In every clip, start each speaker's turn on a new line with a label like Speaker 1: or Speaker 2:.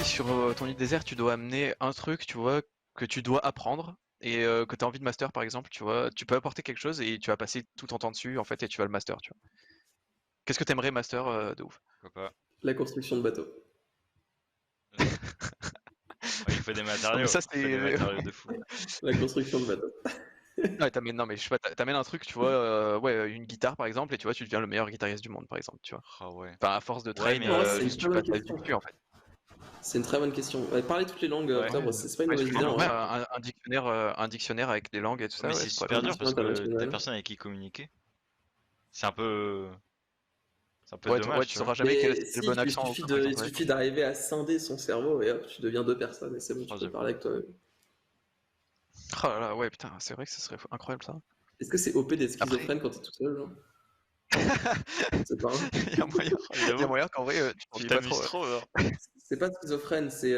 Speaker 1: sur ton île désert, tu dois amener un truc, tu vois, que tu dois apprendre et que tu as envie de master par exemple, tu vois, tu peux apporter quelque chose et tu vas passer tout ton temps dessus en fait et tu vas le master, tu vois. Qu'est-ce que t'aimerais master de ouf?
Speaker 2: Pourquoi
Speaker 3: La construction de bateaux.
Speaker 2: pas? Il faut des
Speaker 1: Non mais
Speaker 2: matériaux.
Speaker 1: ça
Speaker 2: Il faut des
Speaker 1: c'est...
Speaker 2: matériaux de fou.
Speaker 3: La construction de bateaux.
Speaker 1: Ouais, non mais je sais pas, t'amènes un truc, tu vois, ouais, une guitare par exemple et tu vois, tu deviens le meilleur guitariste du monde par exemple, tu vois.
Speaker 2: Ah ouais.
Speaker 1: Enfin à force de
Speaker 2: Ouais,
Speaker 1: train,
Speaker 2: mais
Speaker 3: En vrai, c'est une
Speaker 1: juste
Speaker 3: très
Speaker 1: tu
Speaker 3: bonne
Speaker 1: passes ta vie
Speaker 3: question.
Speaker 1: dessus en fait.
Speaker 3: C'est une très bonne question. Parler toutes les langues,
Speaker 2: Ouais.
Speaker 3: Octobre, c'est pas une
Speaker 1: Ouais,
Speaker 3: mauvaise idée en
Speaker 1: ouais,
Speaker 3: vrai.
Speaker 1: un dictionnaire avec des langues et tout ça,
Speaker 2: Mais
Speaker 1: ouais,
Speaker 2: c'est
Speaker 1: ça pourrait
Speaker 2: super
Speaker 1: être bien.
Speaker 2: dur parce que t'as
Speaker 3: International.
Speaker 2: personne avec qui communiquer. C'est un peu. C'est un peu
Speaker 1: Ouais,
Speaker 2: dommage,
Speaker 1: tu
Speaker 2: tu vois.
Speaker 1: sauras jamais
Speaker 3: Mais
Speaker 1: quel
Speaker 3: si,
Speaker 1: bon accent ou quoi par
Speaker 3: il
Speaker 1: exemple. Ouais.
Speaker 3: suffit d'arriver à scinder son cerveau et hop, tu deviens deux personnes et c'est bon, tu
Speaker 2: Oh,
Speaker 3: peux
Speaker 2: j'avoue.
Speaker 3: parler avec toi-même.
Speaker 1: Oh là là, ouais, putain, c'est vrai que ce serait incroyable ça.
Speaker 3: Est-ce que c'est OP d'être
Speaker 1: Après,
Speaker 3: schizophrène quand t'es tout seul, genre? C'est pas vrai.
Speaker 1: il y a moyen,
Speaker 2: Oh,
Speaker 1: il y a
Speaker 2: j'avoue,
Speaker 1: moyen qu'en vrai, tu
Speaker 2: tu
Speaker 1: t'ennuies pas trop.
Speaker 2: t'amuses trop, genre.
Speaker 3: C'est pas schizophrène, c'est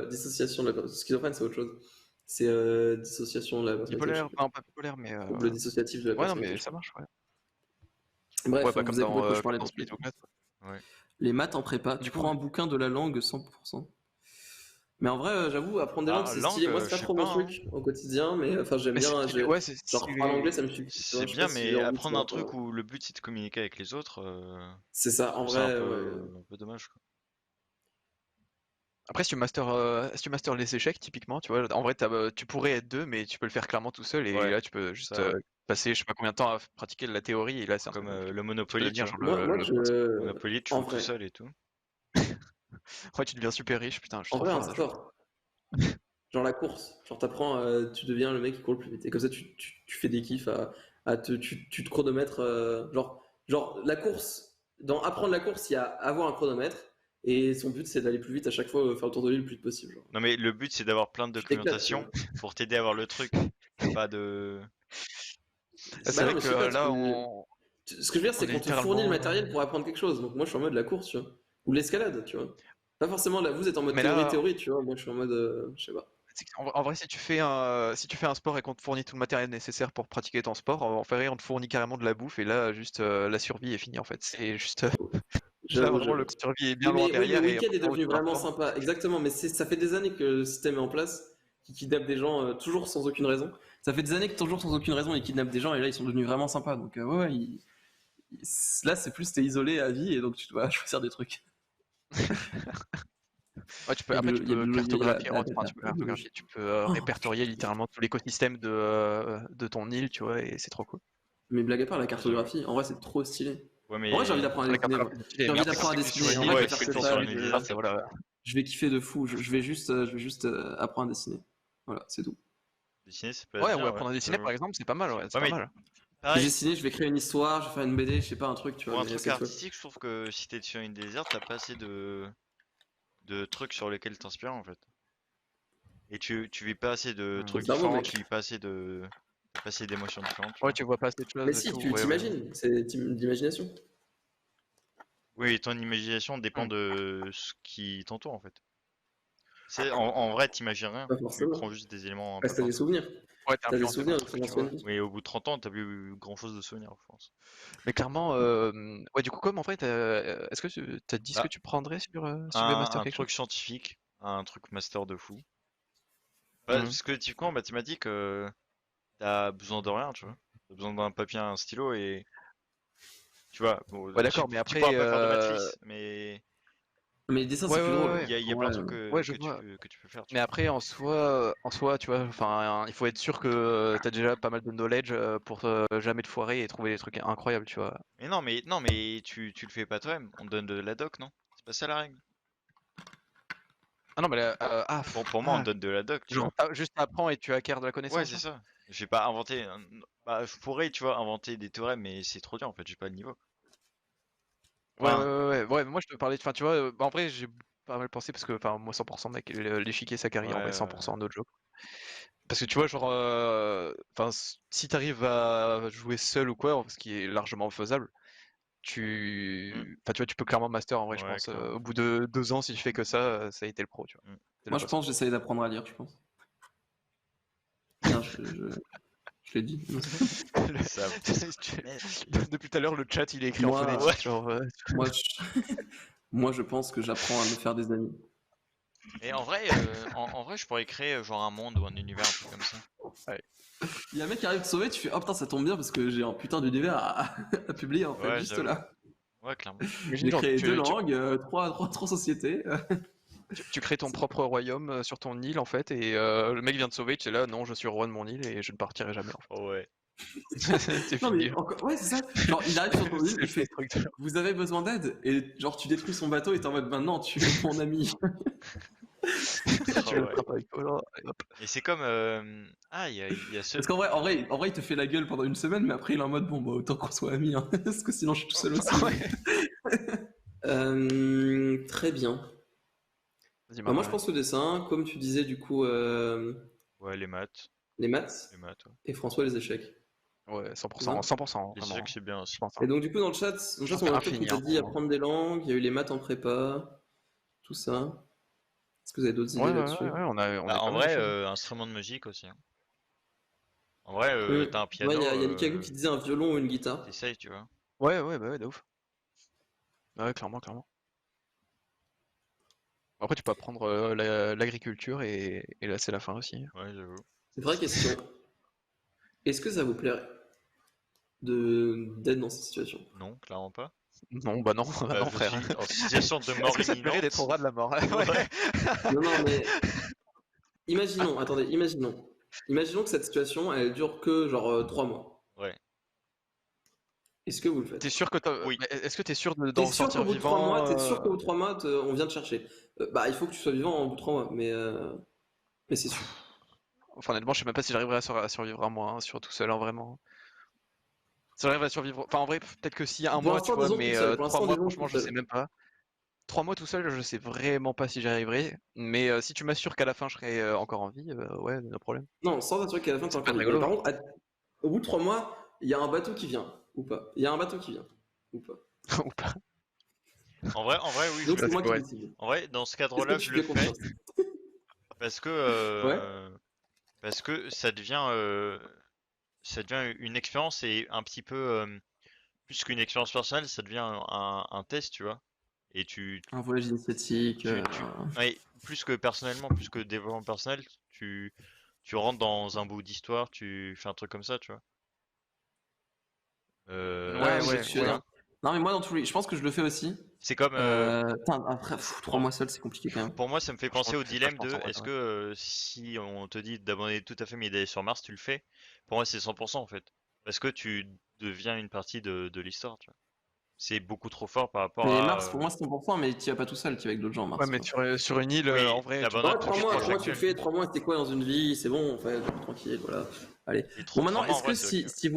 Speaker 3: dissociation de la... Schizophrène, c'est autre chose. C'est dissociation de la personnalité, je sais
Speaker 1: Bipolaire,
Speaker 3: plus.
Speaker 1: non pas bipolaire, mais
Speaker 3: Trouble dissociatif de la
Speaker 1: ouais, non,
Speaker 3: personnalité,
Speaker 1: mais
Speaker 3: je
Speaker 1: ça
Speaker 3: crois.
Speaker 1: marche, ouais. Ouais,
Speaker 3: Bref,
Speaker 1: bah
Speaker 3: vous avez compris de quoi je
Speaker 1: comme
Speaker 3: parlais
Speaker 1: dans
Speaker 3: dans tous les
Speaker 1: Split
Speaker 3: cas.
Speaker 1: ou Glass.
Speaker 2: Ouais.
Speaker 3: Les maths en prépa,
Speaker 1: Du
Speaker 3: tu
Speaker 1: coup,
Speaker 3: prends un bouquin de la langue 100%. Mais en vrai, j'avoue, apprendre des langues,
Speaker 2: Ah,
Speaker 3: c'est
Speaker 2: langue,
Speaker 3: stylé. Moi, c'est
Speaker 2: je
Speaker 3: pas
Speaker 2: sais
Speaker 3: trop
Speaker 2: pas,
Speaker 3: mon
Speaker 2: hein.
Speaker 3: truc au quotidien, mais enfin, j'aime
Speaker 1: mais
Speaker 3: bien.
Speaker 1: ouais,
Speaker 3: Genre, apprendre l'anglais, ça me suffit. Tu vois,
Speaker 2: C'est
Speaker 3: je sais
Speaker 2: bien,
Speaker 3: pas si j'ai
Speaker 2: mais
Speaker 3: envie de
Speaker 2: apprendre un
Speaker 3: savoir.
Speaker 2: truc où le but c'est de communiquer avec les autres,
Speaker 3: C'est ça,
Speaker 2: je
Speaker 3: en
Speaker 2: trouve ça
Speaker 3: vrai, ouais.
Speaker 2: un peu dommage, quoi.
Speaker 1: après si tu masters les échecs, typiquement, tu vois, en vrai, tu pourrais être deux, mais tu peux le faire clairement tout seul et
Speaker 2: Ouais,
Speaker 1: là, tu peux juste
Speaker 2: ça, ouais.
Speaker 1: passer, je sais pas combien de temps à pratiquer la théorie et là, c'est un
Speaker 2: Comme
Speaker 1: truc de ouf, tu
Speaker 2: le
Speaker 1: vois. Tu peux
Speaker 2: Monopoly, tu
Speaker 1: devenir
Speaker 2: vois.
Speaker 1: genre
Speaker 3: Moi,
Speaker 1: le boss.
Speaker 2: Monopoly, tu
Speaker 3: en
Speaker 2: joues tout
Speaker 3: vrai,
Speaker 2: seul et tout.
Speaker 1: Ouais, tu deviens super riche, putain, je suis
Speaker 3: en
Speaker 1: trop
Speaker 3: vrai, un
Speaker 1: fort à ça, je pense.
Speaker 3: sport. Genre la course. Genre, t'apprends, tu deviens le mec qui court le plus vite. Et comme ça, tu fais des kiffs tu te chronomètres. Genre, la course. Dans apprendre la course, il y a avoir un chronomètre. Et son but, c'est d'aller plus vite à chaque fois, faire le tour de l'île le plus vite possible. Genre.
Speaker 2: Non, mais le but c'est d'avoir plein de
Speaker 3: Tu t'éclates, tu
Speaker 2: documentation
Speaker 3: vois.
Speaker 2: pour t'aider à avoir le truc. Pas de.
Speaker 1: C'est
Speaker 3: Bah non,
Speaker 1: vrai
Speaker 3: mais
Speaker 1: que
Speaker 3: je sais pas,
Speaker 1: là, on
Speaker 3: ce que je veux dire, c'est
Speaker 1: est
Speaker 3: qu'on te fournit le
Speaker 1: littéralement.
Speaker 3: matériel pour apprendre quelque chose. Donc moi, je suis en mode la course, tu vois. Ou l'escalade, tu vois. Pas forcément là, vous êtes en mode
Speaker 1: Mais là,
Speaker 3: théorie, tu vois. Moi, je suis en mode, je sais pas.
Speaker 1: en vrai, si tu fais un sport et qu'on te fournit tout le matériel nécessaire pour pratiquer ton sport, en vrai, on te fournit carrément de la bouffe et là, juste la survie est finie en fait. C'est juste là
Speaker 3: J'avoue,
Speaker 1: vraiment le
Speaker 3: j'avoue.
Speaker 1: survie est bien
Speaker 3: Oui,
Speaker 1: loin
Speaker 3: mais le
Speaker 1: derrière et à
Speaker 3: week-end est
Speaker 1: partir où
Speaker 3: devenu
Speaker 1: tu pars
Speaker 3: vraiment
Speaker 1: fort.
Speaker 3: sympa. Exactement, mais ça fait des années que le système est en place, qui kidnappe des gens toujours sans aucune raison. Ça fait des années que toujours sans aucune raison, ils kidnappent des gens et là, ils sont devenus vraiment sympas. Donc ouais, là, c'est plus t'es isolé à vie et donc tu dois choisir des trucs.
Speaker 1: Ouais, tu
Speaker 3: Il y a
Speaker 1: peux
Speaker 3: il y a
Speaker 1: cartographier, enfin, tu peux cartographier, tu peux
Speaker 3: Oh,
Speaker 1: répertorier littéralement tout l'écosystème de ton île, tu vois, et c'est trop cool.
Speaker 3: mais blague à part, la
Speaker 2: Ah, j'avoue.
Speaker 3: cartographie, en vrai, c'est trop stylé.
Speaker 2: Ouais,
Speaker 3: En vrai, j'ai envie
Speaker 2: mais.
Speaker 3: d'apprendre à
Speaker 1: La
Speaker 3: dessiner, moi.
Speaker 1: cartographie, c'est stylé,
Speaker 3: J'ai
Speaker 1: mais
Speaker 3: envie
Speaker 1: après, si
Speaker 3: d'apprendre à
Speaker 1: t'es que sur
Speaker 3: dessiner.
Speaker 1: une
Speaker 3: En
Speaker 1: île
Speaker 3: vrai, je
Speaker 2: Ouais,
Speaker 3: vais
Speaker 2: tu
Speaker 3: faire
Speaker 2: fais le
Speaker 3: que
Speaker 2: tour
Speaker 3: ça.
Speaker 2: sur une île déserte.
Speaker 1: voilà.
Speaker 3: Je vais kiffer de fou. Je vais juste apprendre à dessiner. Voilà, c'est tout.
Speaker 2: Dessiner, ça peut être
Speaker 1: Ouais, ou
Speaker 2: bien, ouais.
Speaker 1: apprendre à dessiner
Speaker 2: J'avoue.
Speaker 1: par exemple, c'est pas mal, ouais, c'est
Speaker 2: Ouais,
Speaker 1: pas
Speaker 2: mais
Speaker 1: mal.
Speaker 3: Je vais
Speaker 2: pareil,
Speaker 3: dessiner, je vais créer une histoire, je vais faire une BD, je sais pas, un truc, tu
Speaker 2: pour
Speaker 3: vois,
Speaker 2: un
Speaker 3: mais
Speaker 2: truc
Speaker 3: c'est tout.
Speaker 2: artistique, je trouve que si t'es sur une déserte, t'as pas assez de trucs sur lesquels t'inspirer en fait. Et tu vis pas assez de
Speaker 1: Hmm.
Speaker 2: trucs
Speaker 3: C'est un mot,
Speaker 2: différents, tu
Speaker 3: mec.
Speaker 2: vis pas assez d'émotions différentes, tu
Speaker 1: Ouais,
Speaker 2: vois.
Speaker 1: tu vois pas assez de
Speaker 3: Mais
Speaker 1: choses et
Speaker 3: si,
Speaker 1: tout,
Speaker 3: tu
Speaker 1: ouais, ouais.
Speaker 3: t'imagines, c'est l'imagination.
Speaker 2: Oui, ton imagination dépend
Speaker 1: Hmm.
Speaker 2: de ce qui t'entoure en fait. En vrai, t'imagines rien.
Speaker 3: Pas
Speaker 2: Tu
Speaker 3: forcément.
Speaker 2: prends juste des éléments un peu
Speaker 3: Parce que t'as des
Speaker 2: partout.
Speaker 3: souvenirs.
Speaker 1: Ouais,
Speaker 3: T'as des
Speaker 1: t'implémentes
Speaker 3: souvenirs
Speaker 1: un
Speaker 3: de ton
Speaker 1: truc,
Speaker 3: ancienne
Speaker 1: ouais.
Speaker 3: vie.
Speaker 2: Mais au bout de 30 ans, t'as plus grand chose de souvenirs, je pense.
Speaker 1: Mais clairement, ouais, du coup, comme en fait, est-ce que t'as dit ce que
Speaker 2: Bah,
Speaker 1: tu prendrais si tu veux master
Speaker 2: un
Speaker 1: quelque chose?
Speaker 2: truc scientifique, un truc master de fou. Bah,
Speaker 1: Mhm.
Speaker 2: parce que typiquement en mathématiques, t'as besoin de rien, tu vois. T'as besoin d'un papier, un stylo et tu vois. Bon,
Speaker 1: Ouais, d'accord, mais
Speaker 2: tu pourras
Speaker 1: après,
Speaker 2: pas faire de matrice, mais
Speaker 3: Mais les dessins,
Speaker 1: ouais,
Speaker 3: c'est
Speaker 1: ouais,
Speaker 3: plus
Speaker 1: ouais,
Speaker 3: drôle.
Speaker 1: ouais,
Speaker 2: il y
Speaker 3: En
Speaker 2: a plein
Speaker 3: vrai,
Speaker 2: de trucs
Speaker 1: ouais, je vois.
Speaker 2: que tu peux faire, tu
Speaker 1: Mais
Speaker 2: vois.
Speaker 1: après, en soi, tu vois, enfin, il faut être sûr que t'as déjà pas mal de knowledge pour jamais te foirer et trouver des trucs incroyables, tu vois.
Speaker 2: Mais non, mais tu le fais pas toi-même. On te donne de la doc, non? C'est pas ça la règle.
Speaker 1: Ah non, mais
Speaker 2: Pour moi, on te donne de la doc, tu
Speaker 1: genre,
Speaker 2: vois.
Speaker 1: juste t'apprends et tu acquiers de la
Speaker 2: Ouais,
Speaker 1: connaissance,
Speaker 2: c'est
Speaker 1: genre.
Speaker 2: ça. Je vais pas inventer. Bah, je pourrais, tu vois, inventer des théorèmes, mais c'est trop dur en fait. J'ai pas le niveau.
Speaker 1: Ouais, ouais,
Speaker 2: Enfin,
Speaker 1: ouais, ouais, ouais, moi je te parlais, enfin, tu vois, bah, en vrai, j'ai pas mal pensé parce que, enfin, moi 100% mec, l'échiquier ça
Speaker 2: ouais,
Speaker 1: carry en vrai,
Speaker 2: ouais,
Speaker 1: 100% no joke. Parce que tu vois, genre, enfin, si t'arrives à jouer seul ou quoi, ce qui est largement faisable,
Speaker 2: ouais.
Speaker 1: enfin, tu vois, tu peux clairement master en vrai, je
Speaker 2: Ouais,
Speaker 1: pense.
Speaker 2: clairement.
Speaker 1: Au bout de 2 ans, si tu fais que ça a été le pro, tu vois. C'est le
Speaker 3: moi, je
Speaker 1: boss.
Speaker 3: pense que j'essaye d'apprendre à lire, je pense. Non, je l'ai dit.
Speaker 2: Ça. Mais-
Speaker 1: Depuis tout à l'heure, le chat il est écrit en
Speaker 3: Moi,
Speaker 2: Ouais.
Speaker 1: phonétique, genre.
Speaker 3: moi, je, moi, je pense que j'apprends à me faire des amis.
Speaker 2: Et en vrai, je pourrais créer genre un monde ou un univers, un truc comme ça.
Speaker 3: Il y a un mec qui arrive te sauver, tu fais oh putain, ça tombe bien parce que j'ai un putain d'univers à publier en fait,
Speaker 2: Ouais,
Speaker 3: juste
Speaker 2: j'avoue.
Speaker 3: là.
Speaker 2: Ouais, clairement.
Speaker 1: Imagine,
Speaker 3: J'ai
Speaker 1: genre,
Speaker 3: créé 2 langues, trois sociétés.
Speaker 1: tu crées ton propre royaume sur ton île en fait, et le mec vient te sauver, tu es là, non, je suis roi de mon île et je ne partirai jamais en
Speaker 2: Oh ouais.
Speaker 1: fait. C'est
Speaker 3: Non
Speaker 1: fini.
Speaker 3: mais encore, ouais, c'est ça. Genre, il arrive sur ton île,
Speaker 1: C'est
Speaker 3: il fait
Speaker 1: le truc de-
Speaker 3: vous avez besoin d'aide et genre tu détruis son bateau et t'es en mode maintenant tu es mon ami.
Speaker 2: Oh,
Speaker 1: Tu le
Speaker 2: ouais.
Speaker 1: frappes avec toi, allez, hop.
Speaker 2: Et c'est comme ah, il y a ce
Speaker 3: Parce qu'en vrai, il te fait la gueule pendant une semaine, mais après il est en mode bon bah autant qu'on soit amis, hein, parce que sinon je suis tout seul aussi.
Speaker 1: Ouais.
Speaker 3: Très bien.
Speaker 1: Vas-y,
Speaker 3: Bah, moi je
Speaker 1: Marc.
Speaker 3: pense au dessin, comme tu disais du coup
Speaker 2: ouais, les maths,
Speaker 3: les maths
Speaker 2: ouais.
Speaker 3: et François les échecs.
Speaker 1: Ouais,
Speaker 3: C'est
Speaker 1: 100%, 100%,
Speaker 2: Les
Speaker 1: vraiment,
Speaker 2: échecs, c'est bien aussi.
Speaker 1: je pense.
Speaker 3: Et donc du coup dans le chat,
Speaker 1: J'en
Speaker 3: on
Speaker 1: fais
Speaker 3: a un chat qui
Speaker 1: infini,
Speaker 3: t'a
Speaker 1: hein,
Speaker 3: dit
Speaker 1: vraiment.
Speaker 3: apprendre des langues, il y a eu les maths en prépa, tout ça. Est-ce que vous avez d'autres idées
Speaker 1: Ouais,
Speaker 3: là-dessus?
Speaker 1: on a
Speaker 2: Bah, en
Speaker 1: pas mal de
Speaker 2: vrai,
Speaker 1: choses.
Speaker 2: instrument de musique aussi, hein. En vrai, t'as un
Speaker 3: Ouais,
Speaker 2: piano,
Speaker 3: il y a Likagu qui disait un violon ou une guitare.
Speaker 2: t'essayes, tu vois.
Speaker 1: Ouais, bah ouais, de ouf. Ouais, clairement, clairement. Après, tu peux apprendre l'agriculture et là, c'est la fin aussi.
Speaker 2: Ouais, j'avoue.
Speaker 3: Vraie question. Est-ce que ça vous plairait d'être dans cette situation?
Speaker 2: Non, clairement pas.
Speaker 1: Non, bah non, bah
Speaker 2: Bah,
Speaker 1: non,
Speaker 2: je
Speaker 1: frère.
Speaker 2: suis en situation de mort
Speaker 1: Est-ce que ça te plairait d'être au
Speaker 2: imminente.
Speaker 1: ras de la mort?
Speaker 2: Ouais.
Speaker 3: Non, mais imaginons, attendez, imaginons que cette situation elle dure que genre 3 mois.
Speaker 2: Ouais.
Speaker 3: Est-ce que vous le faites?
Speaker 1: T'es sûr que
Speaker 2: Oui.
Speaker 1: mais est-ce que t'es sûr
Speaker 3: T'es
Speaker 1: d'en
Speaker 3: sûr
Speaker 1: sortir
Speaker 3: qu'au bout de 3 mois,
Speaker 1: vivant?
Speaker 3: on vient te chercher? Bah, il faut que tu sois vivant au bout de 3 mois, mais c'est sûr.
Speaker 1: Enfin, honnêtement, je sais même pas si j'arriverai à survivre un mois, hein, sur tout seul, hein, vraiment. Si j'arrive à survivre. Enfin, en vrai, peut-être que si un
Speaker 3: Pour
Speaker 1: mois, tu
Speaker 3: l'instant,
Speaker 1: vois,
Speaker 3: disons tout
Speaker 1: mais
Speaker 3: seul. Pour
Speaker 1: 3
Speaker 3: l'instant,
Speaker 1: mois,
Speaker 3: disons
Speaker 1: franchement,
Speaker 3: tout
Speaker 1: je sais
Speaker 3: seul.
Speaker 1: même pas. 3 mois tout seul, je sais vraiment pas si j'y arriverai. Mais si tu m'assures qu'à la fin, je serai encore en vie, ouais, no problème.
Speaker 3: Non, sans assurer qu'à la fin, t'es
Speaker 1: Ça peut
Speaker 3: encore
Speaker 1: être
Speaker 3: libre. Mais
Speaker 1: rigolo.
Speaker 3: par contre, au bout de 3 mois, il y a un bateau qui vient, ou pas? Il y a un bateau qui vient, ou pas?
Speaker 1: Ou pas.
Speaker 2: En vrai, oui, je
Speaker 3: Donc
Speaker 2: le
Speaker 3: c'est
Speaker 1: Ça,
Speaker 3: moi
Speaker 1: c'est
Speaker 3: qui
Speaker 1: ouais.
Speaker 3: décide.
Speaker 2: En vrai, dans ce
Speaker 3: Est-ce que
Speaker 2: cadre-là,
Speaker 3: tu
Speaker 2: je le
Speaker 3: fais
Speaker 2: fais
Speaker 3: confiance?
Speaker 2: parce que
Speaker 3: Ouais?
Speaker 2: ça devient une expérience et un petit peu plus qu'une expérience personnelle, ça devient un test, tu vois. Et
Speaker 3: Un voyage initiatique.
Speaker 2: ouais, plus que personnellement, plus que développement personnel, tu rentres dans un bout d'histoire, tu fais un truc comme ça, tu vois.
Speaker 1: Ouais,
Speaker 3: Oui, je vois
Speaker 1: ouais,
Speaker 3: ce que tu veux
Speaker 1: ouais.
Speaker 3: dire. Non, mais moi, dans tous les... je pense que je le fais aussi.
Speaker 2: C'est comme
Speaker 3: Putain, après, 3 mois seul, c'est compliqué quand même.
Speaker 2: pour moi, ça me fait
Speaker 1: Franchement,
Speaker 2: penser au
Speaker 1: je sais pas, je
Speaker 2: dilemme
Speaker 1: pense en
Speaker 2: de
Speaker 1: vrai,
Speaker 2: est-ce
Speaker 1: ouais.
Speaker 2: que si on te dit d'abandonner tout à fait mais d'aller sur Mars, tu le fais? Pour moi, c'est 100% en fait. Parce que tu deviens une partie de l'histoire, tu vois. C'est beaucoup trop fort par rapport
Speaker 3: Mais
Speaker 2: à
Speaker 3: Mars, pour moi, c'est 100%, mais tu vas pas tout seul, tu vas avec d'autres gens,
Speaker 1: Ouais,
Speaker 3: Mars, tu
Speaker 1: mais
Speaker 3: vois.
Speaker 1: sur une île, en
Speaker 2: oui,
Speaker 1: vrai, tu
Speaker 2: t'abandonnes
Speaker 3: Ouais,
Speaker 1: peux
Speaker 2: ton
Speaker 3: 3
Speaker 2: chemin
Speaker 3: mois,
Speaker 1: profiter.
Speaker 3: 3 mois, tu le
Speaker 2: actuel.
Speaker 3: fais, 3 mois, c'était quoi dans une vie, c'est bon, en fait, tranquille, voilà. Allez.
Speaker 2: Et
Speaker 3: Bon, maintenant,
Speaker 2: 3 mois en
Speaker 3: est-ce que
Speaker 2: vrai, c'est ok.
Speaker 3: si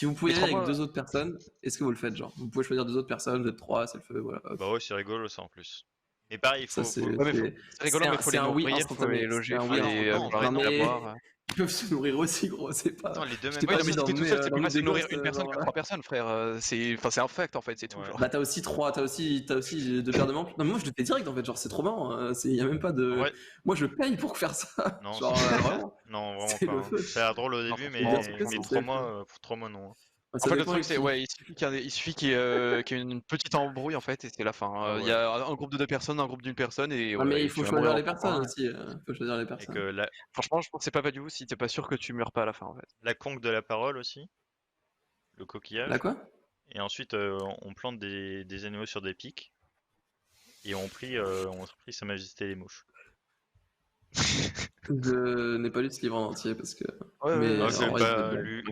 Speaker 3: vous pouvez
Speaker 1: Mais
Speaker 3: y aller
Speaker 1: 3
Speaker 3: avec
Speaker 1: mois.
Speaker 3: 2 autres personnes, est-ce que vous le faites, genre? Vous pouvez choisir 2 autres personnes, vous êtes 3, c'est le feu, voilà. Hop.
Speaker 2: Bah ouais, c'est rigolo ça en plus. Mais pareil,
Speaker 3: Ça,
Speaker 1: Ouais, mais c'est rigolo, mais faut
Speaker 3: c'est
Speaker 1: les
Speaker 3: un oui
Speaker 1: nourrir, faut les
Speaker 3: instantané. C'est
Speaker 1: loger,
Speaker 3: un
Speaker 1: faut
Speaker 3: oui
Speaker 2: Ah non,
Speaker 1: les
Speaker 2: non,
Speaker 1: faut
Speaker 2: mais
Speaker 1: leur
Speaker 3: instantané. Non,
Speaker 1: donner à
Speaker 3: mais
Speaker 1: boire.
Speaker 3: ils peuvent se nourrir aussi, gros, c'est
Speaker 2: attends,
Speaker 3: pas.
Speaker 2: les deux
Speaker 3: Je
Speaker 2: mêmes
Speaker 3: t'ai
Speaker 1: Oui,
Speaker 3: pas
Speaker 1: non, mais
Speaker 3: dit
Speaker 1: si t'es tout
Speaker 3: d'emmener
Speaker 1: seul, c'est plus
Speaker 3: l'emmener des
Speaker 1: facile de nourrir
Speaker 3: gosses,
Speaker 1: une personne que
Speaker 3: genre.
Speaker 1: 3 personnes, frère. Enfin, c'est un fact en fait, c'est tout.
Speaker 2: Ouais.
Speaker 1: Genre.
Speaker 3: Bah, t'as aussi 2 paires de manches. Non, mais moi, je le fais direct, en fait, genre, c'est trop marrant. Y a même pas
Speaker 2: En
Speaker 3: de.
Speaker 2: vrai,
Speaker 3: Moi, je paye pour faire ça.
Speaker 2: non,
Speaker 3: Genre, vraiment,
Speaker 2: non, vraiment
Speaker 3: c'est
Speaker 2: pas,
Speaker 3: le
Speaker 2: hein.
Speaker 3: feu.
Speaker 2: Ça a l'air drôle au
Speaker 1: Non,
Speaker 2: début,
Speaker 3: Les
Speaker 1: franchement,
Speaker 3: entreprises
Speaker 2: mais
Speaker 3: sont
Speaker 2: 3
Speaker 3: safe.
Speaker 2: mois, pour 3 mois, non, hein.
Speaker 3: Ouais,
Speaker 1: en
Speaker 3: ça
Speaker 1: fait, le
Speaker 3: dépend
Speaker 1: truc,
Speaker 3: avec
Speaker 1: c'est,
Speaker 3: qui.
Speaker 1: ouais, il suffit qu'il y ait une petite embrouille en fait, et c'est la fin.
Speaker 2: Ah
Speaker 1: Il y
Speaker 2: ouais.
Speaker 1: a un groupe de 2 personnes, un groupe d'une personne, et,
Speaker 3: Ah, mais il
Speaker 1: et
Speaker 3: faut
Speaker 1: tu vas
Speaker 3: choisir
Speaker 1: mourir en
Speaker 3: les
Speaker 1: courant.
Speaker 3: personnes aussi. Il faut choisir les
Speaker 2: Et que
Speaker 3: personnes.
Speaker 1: Franchement, je pense que c'est pas value si t'es pas sûr que tu meurs pas à la fin en fait.
Speaker 2: la conque de la parole aussi, le
Speaker 3: Là,
Speaker 2: coquillage.
Speaker 3: quoi?
Speaker 2: Et ensuite, on plante des animaux sur des pics. Et on prie Sa Majesté les mouches.
Speaker 3: Je n'ai pas lu ce livre en entier parce que.
Speaker 1: Ouais,
Speaker 3: Mais
Speaker 2: Ah,
Speaker 3: en
Speaker 2: j'ai
Speaker 3: vrai, je
Speaker 2: pas
Speaker 3: vais
Speaker 2: lu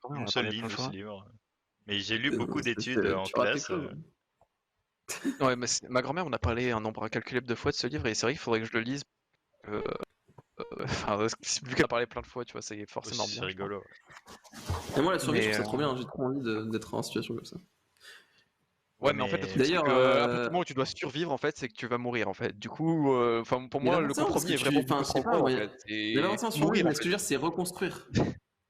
Speaker 1: On
Speaker 2: une
Speaker 1: en a
Speaker 2: seule
Speaker 1: parlé plein
Speaker 2: ligne
Speaker 1: de
Speaker 2: de ce
Speaker 1: fois.
Speaker 2: livre. Mais j'ai lu beaucoup d'études en
Speaker 3: tu rates quelque
Speaker 2: classe.
Speaker 3: chose.
Speaker 1: Ouais, mais ma grand-mère, on a parlé un nombre incalculable de fois de ce livre, et c'est vrai qu'il faudrait que je le lise. euh, Enfin, vu qu'elle a parlé plein de fois, tu vois, c'est forcément
Speaker 2: Aussi, c'est
Speaker 1: bien, je pense.
Speaker 2: rigolo.
Speaker 3: Et moi, la survie, je
Speaker 1: Mais
Speaker 3: trouve ça trop bien. J'ai trop envie d'être en situation comme ça.
Speaker 1: ouais, mais en fait, le truc, c'est
Speaker 3: D'ailleurs,
Speaker 1: que à partir du moment où tu dois survivre, en fait, c'est que tu vas mourir, en fait. Du coup, enfin, pour
Speaker 3: mais
Speaker 1: moi,
Speaker 3: là,
Speaker 1: le
Speaker 3: parce
Speaker 1: compromis
Speaker 3: que
Speaker 1: est vraiment
Speaker 3: enfin,
Speaker 1: beaucoup
Speaker 3: je sais
Speaker 1: trop
Speaker 3: pas,
Speaker 1: gros, en
Speaker 3: moi,
Speaker 1: fait.
Speaker 3: mais
Speaker 1: C'est
Speaker 3: l'avancée en survie,
Speaker 1: mourir, en
Speaker 3: mais ce que
Speaker 1: fait.
Speaker 3: je veux dire, c'est reconstruire.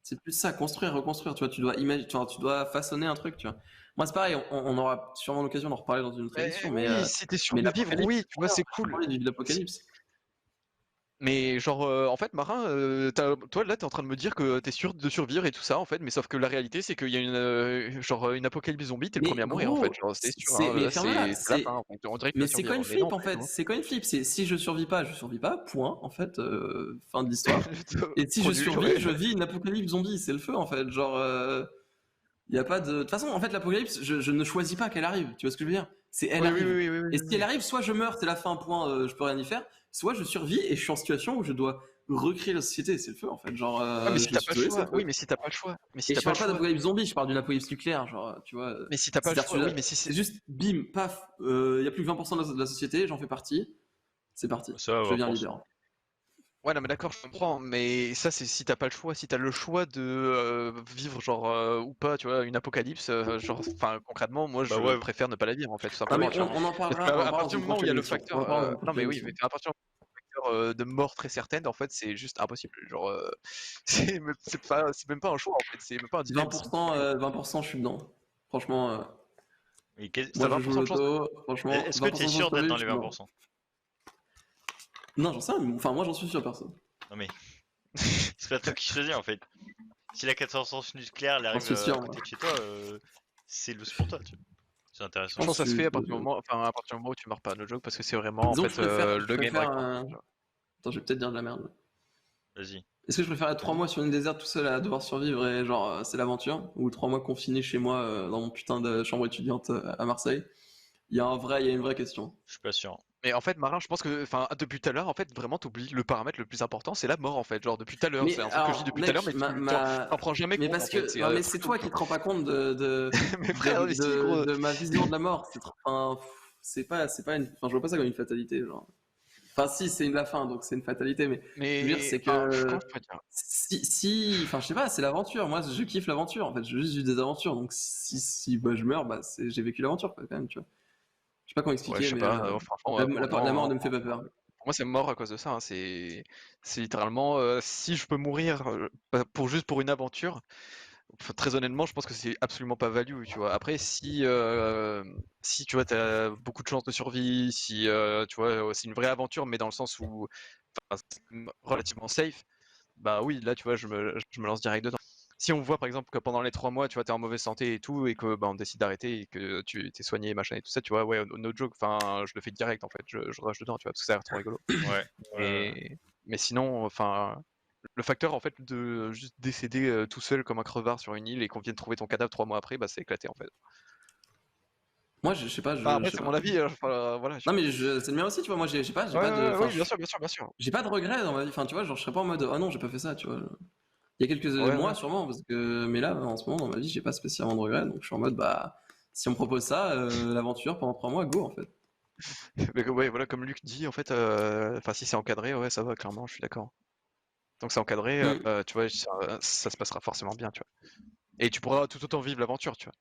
Speaker 3: C'est plus ça, construire, reconstruire. Tu vois, tu dois imaginer, tu dois façonner un truc, tu vois. Moi, c'est pareil, on aura sûrement l'occasion d'en reparler dans une autre émission,
Speaker 1: Oui, si t'es sûr
Speaker 3: mais
Speaker 1: de vivre,
Speaker 3: l'apocalypse,
Speaker 1: oui, tu vois, c'est
Speaker 3: j'ai
Speaker 1: cool.
Speaker 3: envie de vivre l'apocalypse.
Speaker 1: Mais genre, en fait, Marin, toi là, t'es en train de me dire que t'es sûr de survivre et tout ça, en fait, mais sauf que la réalité, c'est qu'il y a une apocalypse zombie, t'es le
Speaker 3: Mais
Speaker 1: premier à mourir, en fait.
Speaker 3: gros,
Speaker 1: Genre, c'est sûr,
Speaker 3: c'est
Speaker 1: hein,
Speaker 3: mais
Speaker 1: là,
Speaker 3: ferme-la,
Speaker 1: c'est la fin. En fait. On dirait que tu
Speaker 3: mais
Speaker 1: vas
Speaker 3: c'est
Speaker 1: survivre,
Speaker 3: coin
Speaker 1: mais non,
Speaker 3: flip en
Speaker 1: pas du
Speaker 3: fait,
Speaker 1: tout.
Speaker 3: c'est coin flip, c'est si je survis pas, je survis pas, point en fait, fin de l'histoire. Et si je
Speaker 1: Produit,
Speaker 3: survis,
Speaker 1: ouais.
Speaker 3: je vis une apocalypse zombie, c'est le feu en fait, genre y a pas de toute façon en fait l'apocalypse, je ne choisis pas qu'elle arrive, tu vois ce que je veux dire? C'est elle
Speaker 1: Oui,
Speaker 3: arrive.
Speaker 1: oui,
Speaker 3: Et si elle arrive, soit je meurs, c'est la fin, point, je peux rien y faire, soit je survis et je suis en situation où je dois recréer la société, c'est le feu en fait, genre
Speaker 1: Ouais, mais si
Speaker 3: je
Speaker 1: t'as
Speaker 3: suis
Speaker 1: pas le
Speaker 3: désolé, c'est
Speaker 1: choix.
Speaker 3: le feu.
Speaker 1: Oui, mais si t'as pas le choix. Mais si
Speaker 3: Et
Speaker 1: t'as
Speaker 3: je
Speaker 1: pas le
Speaker 3: parle pas
Speaker 1: choix.
Speaker 3: d'apocalypse zombie, je parle d'une apocalypse nucléaire, genre, tu vois.
Speaker 1: Mais si t'as pas le choix. Oui, mais si
Speaker 3: C'est juste, bim, paf, il y a plus que 20% de la société, j'en fais partie, c'est parti,
Speaker 2: Ça va,
Speaker 3: je deviens
Speaker 2: 20%.
Speaker 3: leader.
Speaker 1: Ouais, non, mais d'accord, je comprends, mais ça, c'est si t'as pas le choix. Si t'as le choix de vivre, genre, ou pas, tu vois, une apocalypse, genre, enfin, concrètement, moi,
Speaker 2: Bah
Speaker 1: je
Speaker 2: ouais,
Speaker 1: préfère ne pas la vivre, en fait, tout
Speaker 3: Non mais
Speaker 1: simplement, tu vois.
Speaker 3: on en
Speaker 1: Parce
Speaker 3: parlera, on en
Speaker 1: qu'à
Speaker 3: parlera dans
Speaker 1: partir
Speaker 3: une
Speaker 1: du moment où il
Speaker 3: prochaine
Speaker 1: y a le
Speaker 3: émission. On
Speaker 1: facteur,
Speaker 3: en parlera dans une
Speaker 1: non,
Speaker 3: prochaine
Speaker 1: mais oui,
Speaker 3: émission.
Speaker 1: mais à partir du moment où il y a le facteur de mort très certaine, en fait, c'est juste impossible. Genre, c'est même pas un choix, en fait, c'est même pas un dilemme.
Speaker 3: 20%, 20%, je suis dedans. Franchement,
Speaker 2: mais
Speaker 1: T'as
Speaker 3: moi je joue
Speaker 1: 20% de chance.
Speaker 3: l'auto, franchement,
Speaker 2: est-ce que t'es
Speaker 3: 20% de chance
Speaker 2: sûr
Speaker 3: de
Speaker 2: d'être
Speaker 3: survie,
Speaker 2: dans
Speaker 3: je
Speaker 2: les
Speaker 3: suis dedans.
Speaker 2: 20%?
Speaker 3: Non, j'en sais rien, mais enfin moi j'en suis sûr, personne.
Speaker 2: Non mais, c'est pas toi qui choisis en fait. Si la catastrophe nucléaire elle
Speaker 3: J'en
Speaker 2: arrive
Speaker 3: suis
Speaker 2: à
Speaker 3: sûr,
Speaker 2: côté
Speaker 3: moi.
Speaker 2: de chez toi, c'est loose pour toi, tu vois. C'est
Speaker 1: Je
Speaker 2: intéressant.
Speaker 1: pense que ça se
Speaker 3: suis...
Speaker 1: fait à partir du moment, enfin, à partir du moment où tu meurs pas, no joke, parce que c'est vraiment, en
Speaker 3: Disons que
Speaker 1: fait,
Speaker 3: je
Speaker 1: le game
Speaker 3: préfère
Speaker 1: breaker. Tu vois.
Speaker 3: Attends, je vais peut-être dire de la merde.
Speaker 2: Vas-y.
Speaker 3: Est-ce que je préfère être 3 mois sur une déserte tout seul à devoir survivre et genre c'est l'aventure, ou 3 mois confiné chez moi dans mon putain de chambre étudiante à Marseille? Il y a une vraie question.
Speaker 2: Je suis pas sûr.
Speaker 1: Mais en fait, Marin, je pense que, enfin, depuis tout à l'heure, en fait, vraiment, t'oublies le paramètre le plus important, c'est la mort, en fait. Genre, depuis tout à l'heure, c'est
Speaker 3: Mais
Speaker 1: un truc que je dis
Speaker 3: alors,
Speaker 1: depuis tout à l'heure,
Speaker 3: mec,
Speaker 1: mais t'en prends jamais
Speaker 3: mais
Speaker 1: compte, en
Speaker 3: parce
Speaker 1: fait.
Speaker 3: que
Speaker 1: C'est
Speaker 3: non,
Speaker 1: un
Speaker 3: mais
Speaker 1: truc
Speaker 3: c'est
Speaker 1: de
Speaker 3: toi
Speaker 1: ouf,
Speaker 3: qui
Speaker 1: genre.
Speaker 3: te rends pas compte
Speaker 1: Mais frère, mais si, gros.
Speaker 3: de ma vision de la mort. Enfin, c'est pas une, enfin, je vois pas ça comme une fatalité, genre. Enfin, si, c'est la fin, donc c'est une fatalité, mais je veux dire,
Speaker 1: Mais,
Speaker 3: c'est
Speaker 1: enfin,
Speaker 3: que
Speaker 1: comment je pourrais dire?
Speaker 3: enfin, je sais pas, c'est l'aventure. Moi, je kiffe l'aventure. En fait, j'ai juste eu des aventures, donc si bah, je meurs, bah, j'ai vécu l'aventure, quoi, quand même, tu vois. Je sais pas comment
Speaker 1: Ouais, je
Speaker 3: expliquer,
Speaker 1: sais
Speaker 3: mais
Speaker 1: pas, franchement, moi,
Speaker 3: la mort
Speaker 1: non.
Speaker 3: ne me fait pas peur.
Speaker 1: Pour moi, c'est mort à cause de ça, hein. C'est littéralement, si je peux mourir juste pour une aventure, enfin, très honnêtement, je pense que c'est absolument pas value, tu vois. Après, si tu vois, t'as beaucoup de chances de survie, si tu vois, c'est une vraie aventure, mais dans le sens où, enfin, c'est relativement safe, bah oui, là, tu vois, je me lance direct dedans. Si on voit par exemple que pendant les 3 mois, tu vois, t'es en mauvaise santé et tout, et que bah, on décide d'arrêter et que tu t'es soigné, machin et tout ça, tu vois, ouais, no joke, enfin, je le fais direct en fait, je rush dedans, tu vois, parce que ça a l'air trop rigolo.
Speaker 2: Ouais.
Speaker 1: Mais sinon, enfin, le facteur en fait de juste décéder tout seul comme un crevard sur une île et qu'on vienne trouver ton cadavre 3 mois après, bah c'est éclaté en fait.
Speaker 3: Moi, je sais pas,
Speaker 1: Enfin,
Speaker 3: je
Speaker 1: après,
Speaker 3: sais
Speaker 1: c'est
Speaker 3: pas.
Speaker 1: mon avis, hein, enfin, voilà.
Speaker 3: Non, mais c'est le mien aussi, tu vois. Moi, j'ai pas,
Speaker 1: Ouais,
Speaker 3: pas de, enfin,
Speaker 1: oui, bien sûr, bien sûr, bien sûr.
Speaker 3: j'ai pas de regrets dans ma vie. Enfin, tu vois, genre, je serais pas en mode, ah non, j'ai pas fait ça, tu vois. Il y a quelques
Speaker 1: Ouais, ouais.
Speaker 3: mois, sûrement, parce que, mais là, en ce moment, dans ma vie, j'ai pas spécialement de regrets, donc je suis en mode, bah, si on me propose ça, l'aventure pendant 3 mois, go, en fait.
Speaker 1: Mais ouais, voilà, comme Luc dit, en fait, enfin, si c'est encadré, ouais, ça va, clairement, je suis d'accord. Donc c'est encadré,
Speaker 3: Mm.
Speaker 1: tu vois, ça se passera forcément bien, tu vois. Et tu pourras tout autant vivre l'aventure, tu vois.